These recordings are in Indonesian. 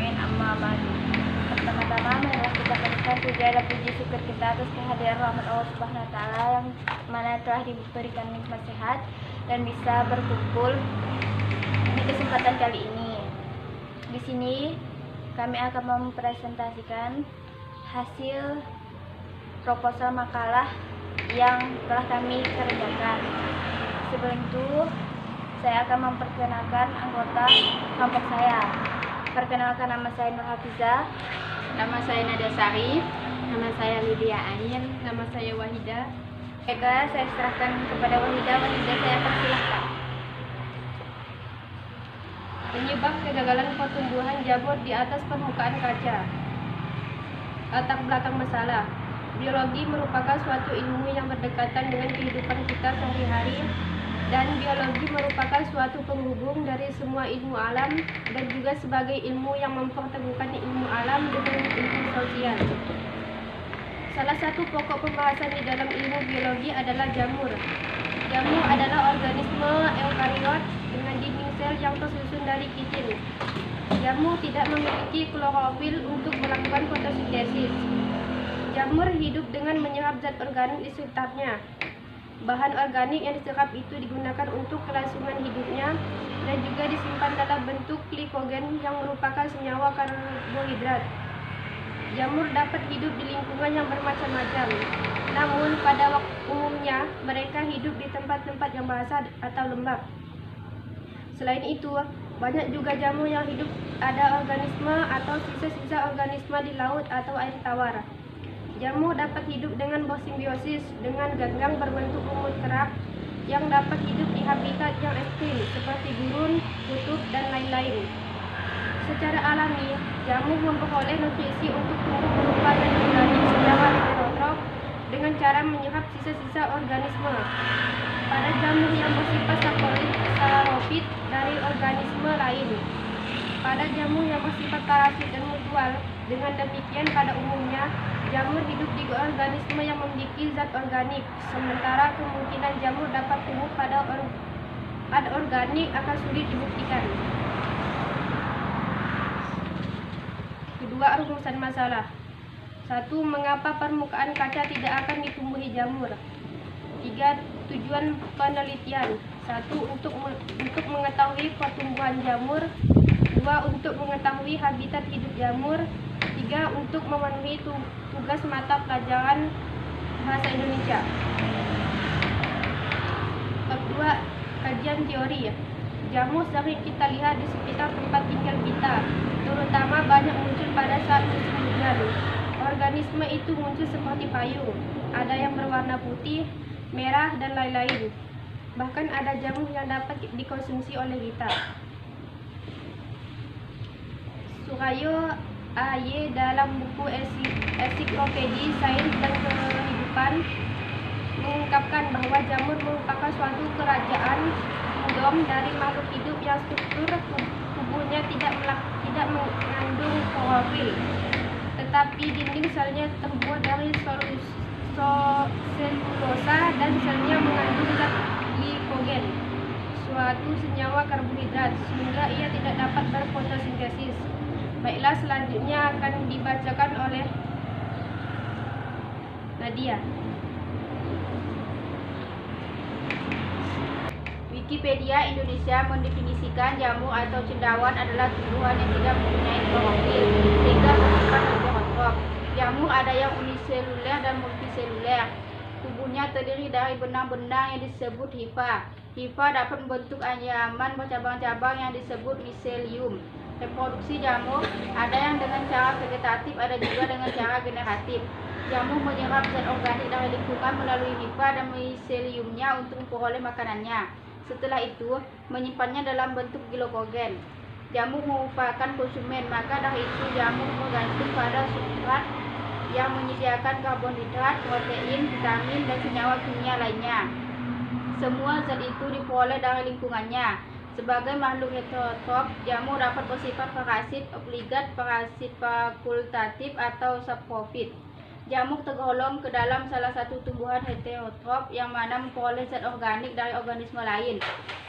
Amin amma ba'du. Pertama-tama marilah kita panjatkan puja dan puji syukur kita atas kehadiran rahmat Allah Subhanahu wa taala yang mana telah diberikan nikmat sehat dan bisa berkumpul di kesempatan kali ini. Di sini kami akan mempresentasikan hasil proposal makalah yang telah kami kerjakan. Sebelum itu, saya akan memperkenalkan anggota kelompok saya. Perkenalkan, nama saya Nur Hafizah. Nama saya Nadia Sari. Nama saya Lydia Ain. Nama saya Wahida. Baiklah, saya serahkan kepada Wahida. Wahida, saya persilahkan. Penyebab kegagalan pertumbuhan jamur di atas permukaan kaca. Latar belakang masalah. Biologi merupakan suatu ilmu yang berdekatan dengan kehidupan kita sehari-hari, dan biologi merupakan suatu penghubung dari semua ilmu alam dan juga sebagai ilmu yang mempertemukan ilmu alam dengan ilmu sosial. Salah satu pokok pembahasan di dalam ilmu biologi adalah jamur. Jamur adalah organisme eukariot dengan dinding sel yang tersusun dari kitin. Jamur tidak memiliki klorofil untuk melakukan fotosintesis. Jamur hidup dengan menyerap zat organik di sekitarnya. Bahan organik yang diserap itu digunakan untuk kelangsungan hidupnya dan juga disimpan dalam bentuk glikogen yang merupakan senyawa karbohidrat. Jamur dapat hidup di lingkungan yang bermacam-macam. Namun pada umumnya mereka hidup di tempat-tempat yang basah atau lembab. Selain itu, banyak juga jamur yang hidup ada organisme atau sisa-sisa organisme di laut atau air tawar. Jamur dapat hidup dengan bersimbiosis dengan ganggang berbentuk lumut kerap yang dapat hidup di habitat yang ekstrim seperti gurun, kutub, dan lain-lain. Secara alami, jamur memperoleh nutrisi untuk tumbuh berupa zat organik secara heterotrof dengan cara menyerap sisa-sisa organisme. Pada jamur yang bersifat saprofit dari organisme lain. Pada jamur yang bersifat parasit dan mutual, dengan demikian pada umumnya jamur hidup di organisme yang memiliki zat organik, sementara kemungkinan jamur dapat tumbuh pada organik akan sulit dibuktikan. Kedua, rumusan masalah. 1. Mengapa permukaan kaca tidak akan ditumbuhi jamur? 3. Tujuan penelitian. 1. Untuk mengetahui pertumbuhan jamur. 2. Untuk mengetahui habitat hidup jamur. 3. Untuk memenuhi tugas mata pelajaran bahasa Indonesia. Bab 2. Kajian teori. Jamur sering kita lihat di sekitar tempat tinggal kita, terutama banyak muncul pada saat musim hujan. Organisme itu muncul seperti payung, ada yang berwarna putih, merah, dan lain-lain. Bahkan ada jamur yang dapat dikonsumsi oleh kita. Surayo A.Y. dalam buku Ensiklopedi Sains dan Kehidupan mengungkapkan bahwa jamur merupakan suatu kerajaan kingdom dari makhluk hidup yang struktur tubuhnya tidak mengandung klorofil, tetapi dinding selnya terbuat dari selulosa dan selnya mengandung zat glikogen, suatu senyawa karbohidrat, sehingga ia tidak dapat berfotosintesis. Baiklah, selanjutnya akan dibacakan oleh Nadia. Wikipedia Indonesia mendefinisikan jamur atau cendawan adalah tumbuhan yang tidak mempunyai klorofil sehingga bersifat heterotrof. Jamur ada yang uniseluler dan multiseluler. Tubuhnya terdiri dari benang-benang yang disebut hifa. Hifa dapat membentuk anyaman bercabang-cabang yang disebut miselium. Reproduksi jamur ada yang dengan cara vegetatif, ada juga dengan cara generatif. Jamur menyerap zat organik dari lingkungan melalui hifa dan miseliumnya untuk memperoleh makanannya. Setelah itu, menyimpannya dalam bentuk glikogen. Jamur merupakan konsumen, maka dari itu jamur bergantung pada substrat yang menyediakan karbohidrat, protein, vitamin, dan senyawa kimia lainnya. Semua zat itu diperoleh dari lingkungannya. Sebagai makhluk heterotrof, jamur dapat bersifat parasit obligat, parasit fakultatif, atau saprofit. Jamur tergolong ke dalam salah satu tumbuhan heterotrof yang mana memperoleh zat organik dari organisme lain.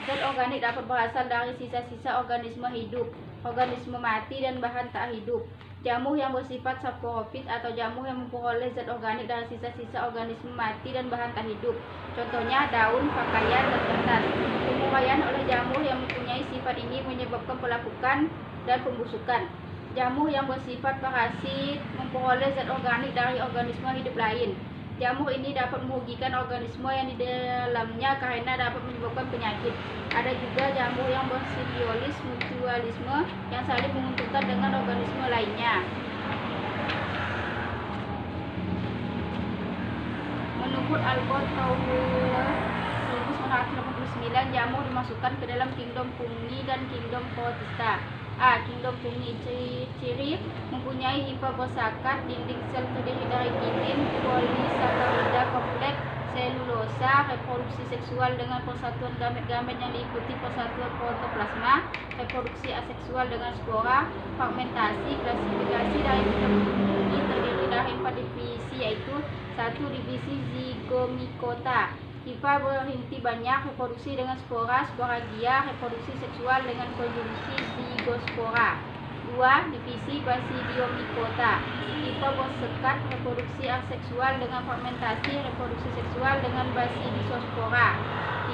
Zat organik dapat berasal dari sisa-sisa organisme hidup. organisme mati dan bahan tak hidup. Jamuh yang bersifat saprofit atau jamuh yang memperoleh zat organik dari sisa-sisa organisme mati dan bahan tak hidup. Contohnya daun, pakaian, dan kertas. Penguraian oleh jamuh yang mempunyai sifat ini menyebabkan pelapukan dan pembusukan. Jamuh yang bersifat parasit memperoleh zat organik dari organisme hidup lain. Jamuh ini dapat merugikan organisme yang di dalamnya karena dapat menyebabkan penyakit. Ada juga jamuh yang bersimbiosis mutualisme yang saling menguntungkan dengan organisme lainnya. Menurut Albert tahun 1989, jamuh dimasukkan ke dalam kingdom fungi dan kingdom protista. A. Kingdom fungi. Ciri mempunyai hifa bersakat, dinding sel terdiri dari kitin, polisakarida kompleks, selulosa, reproduksi seksual dengan persatuan gamet-gamet yang diikuti persatuan protoplasma, reproduksi aseksual dengan spora, fragmentasi. Klasifikasi dari kingdom fungi terdiri dari 4 divisi, yaitu 1. Divisi zygomicota. Hifa berinti banyak, reproduksi dengan spora, sporagia, reproduksi seksual dengan konjungsi zygospora. 2. Divisi Basidiomycota. Hifa bersekat, reproduksi aseksual dengan fragmentasi, reproduksi seksual dengan Basidiospora.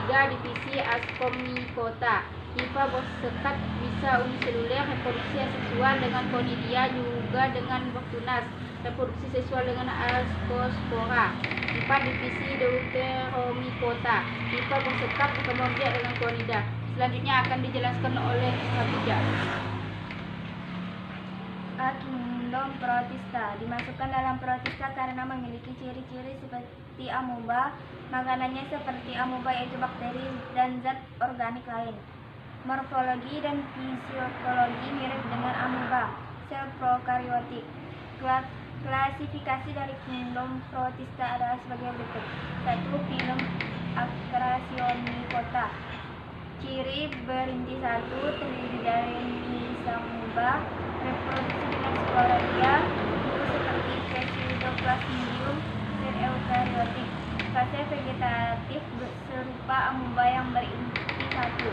3. Divisi Ascomycota. Hifa bersekat, bisa uniseluler, reproduksi aseksual dengan Conidia, juga dengan Bacillus, reproduksi seksual dengan Ascospora. 4. Divisi Deuteromycota. Hifa bersekat, berkembang biak dengan Conida. Selanjutnya akan dijelaskan oleh Khadijah. A. Kingdom protista. Dimasukkan dalam protista karena memiliki ciri-ciri seperti amoeba. Makanannya seperti amoeba, yaitu bakteri dan zat organik lain. Morfologi dan fisiologi mirip dengan amoeba. Sel prokaryotik. Klasifikasi dari kingdom protista adalah sebagai berikut. 1. Filum Acrasiomycota. Ciri berinti 1, terdiri dari amoeba, reproduksi dengan sporadia, itu seperti Pseudoplasmidium, dan eukaryotik. Fase vegetatif serupa amoeba yang berinti 1.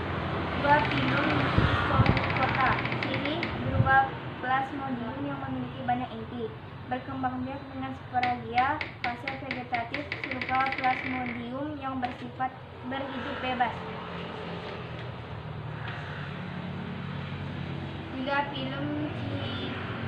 2. Filum Rhizomycota. Ciri berupa plasmodium yang memiliki banyak inti. Berkembang biak dengan sporagia. Fase vegetatif serupa plasmodium yang bersifat berhidup bebas. 3. Filum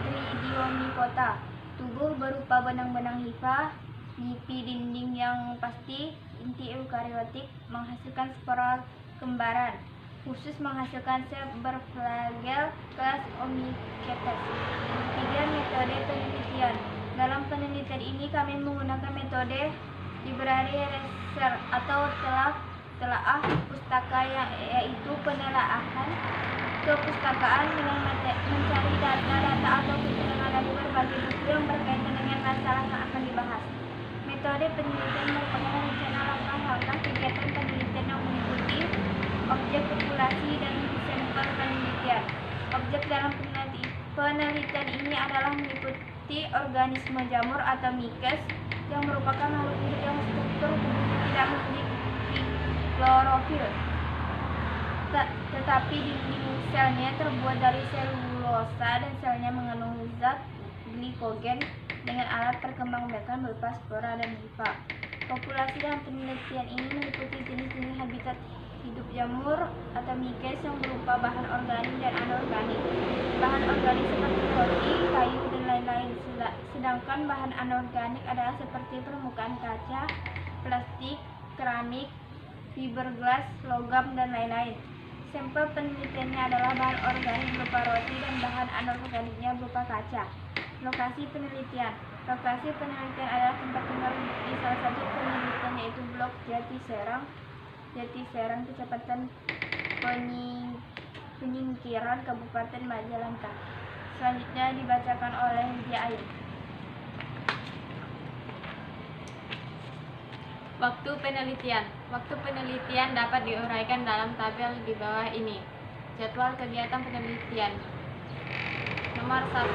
Chytridiomycota. Tubuh berupa benang-benang hifa, gipi dinding yang pasti, inti eukariotik, menghasilkan spora kembaran, khusus menghasilkan sel berflagel kelas Omycetes. 3. Metode penelitian. Dalam penelitian ini kami menggunakan metode library research atau telaah pustaka, yaitu penelaahan kepustakaan dengan mencari data-data atau keterangan dari berbagai buku yang berkaitan dengan masalah yang akan dibahas. Metode penelitian merupakan rencana langkah-langkah kegiatan penelitian yang meliputi objek, populasi, dan sampel penelitian. Objek dalam penelitian ini adalah meliputi organisme jamur atau mikes yang merupakan makhluk hidup yang struktur tubuhnya tidak memiliki klorofil, tetapi dinding selnya terbuat dari selulosa dan selnya mengandung zat glikogen dengan alat perkembangbiakan berupa spora dan hifa. Populasi dalam penelitian ini meliputi jenis-jenis habitat hidup jamur atau mikes yang berupa bahan organik dan anorganik. Bahan organik seperti roti, kayu, dan lain-lain, sedangkan bahan anorganik adalah seperti permukaan kaca, plastik, keramik, fiberglass, logam, dan lain-lain. Sampel penelitiannya adalah bahan organik berupa roti dan bahan anorganiknya berupa kaca. Lokasi penelitian. Lokasi penelitian adalah tempat tinggal di salah satu penelitian, yaitu Blok Jatiserang, Kecamatan Penyingkiran, Kabupaten Majalengka. Selanjutnya dibacakan oleh Widya Ayu. Waktu penelitian. Waktu penelitian dapat diuraikan dalam tabel di bawah ini. Jadwal kegiatan penelitian. Nomor 1.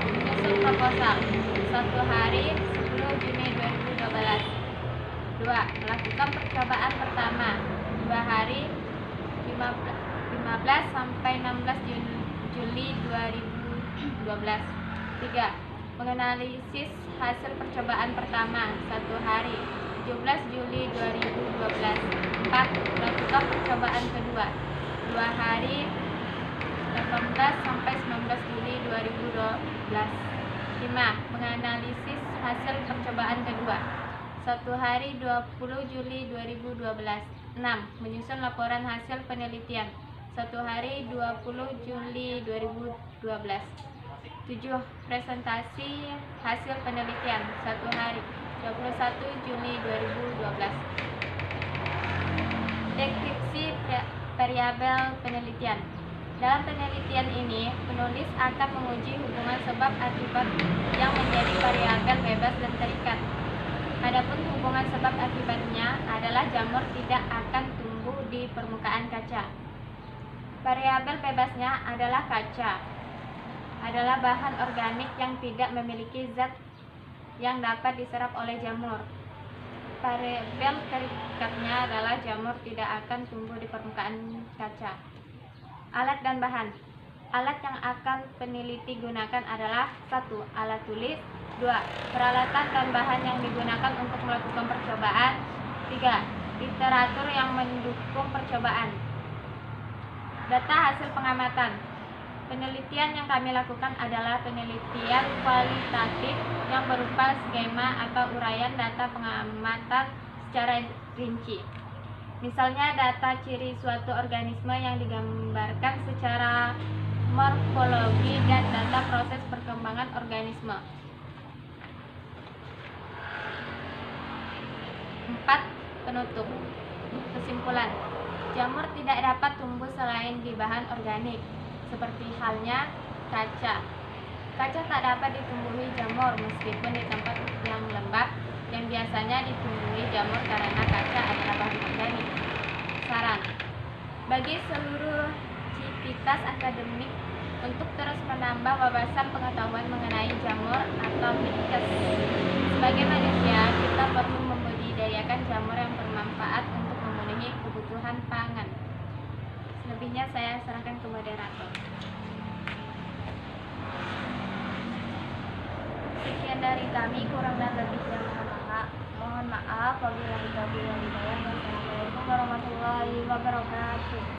Menyusun proposal. 1 hari 10 Juni 2012. 2. Melakukan percobaan pertama 2 hari 15 sampai 16 Juni Juli 2012. 3. Menganalisis hasil percobaan pertama 1 hari 17 Juli 2012. 4. Melakukan percobaan kedua 2 hari 18 sampai 19 Juli 2012. 5. Menganalisis hasil percobaan kedua 1 hari 20 Juli 2012. 6. Menyusun laporan hasil penelitian 1 hari 20 Juli 2012. 7. Presentasi hasil penelitian 1 hari 21 Juli 2012. Deskripsi variabel penelitian. Dalam penelitian ini, penulis akan menguji hubungan sebab akibat yang menjadi variabel bebas dan terikat. Adapun hubungan sebab akibatnya adalah jamur tidak akan tumbuh di permukaan kaca. Variabel bebasnya adalah kaca adalah bahan organik yang tidak memiliki zat yang dapat diserap oleh jamur. Variabel terikatnya adalah jamur tidak akan tumbuh di permukaan kaca. Alat dan bahan. Alat yang akan peneliti gunakan adalah 1. Alat tulis. 2. Peralatan dan bahan yang digunakan untuk melakukan percobaan. 3. Literatur yang mendukung percobaan. Data hasil pengamatan. Penelitian yang kami lakukan adalah penelitian kualitatif yang berupa skema atau uraian data pengamatan secara rinci. Misalnya data ciri suatu organisme yang digambarkan secara morfologi dan data proses perkembangan organisme. 4. Penutup. Kesimpulan. Jamur tidak dapat tumbuh selain di bahan organik, seperti halnya kaca. Kaca tak dapat ditumbuhi jamur meskipun di tempat yang lembab, yang biasanya ditumbuhi jamur karena kaca adalah bahan organik. Saran. Bagi seluruh civitas akademik untuk terus menambah wawasan pengetahuan mengenai jamur atau mites. Sebagai manusia, kita perlu membudidayakan jamur yang bermanfaat untuk memenuhi kebutuhan pangan. Selebihnya saya serahkan ke moderator. Sekian dari kami, kurang dan lebihnya mohon maaf. Wabillahi taufiq wal hidayah. Wassalamualaikum warahmatullahi wabarakatuh.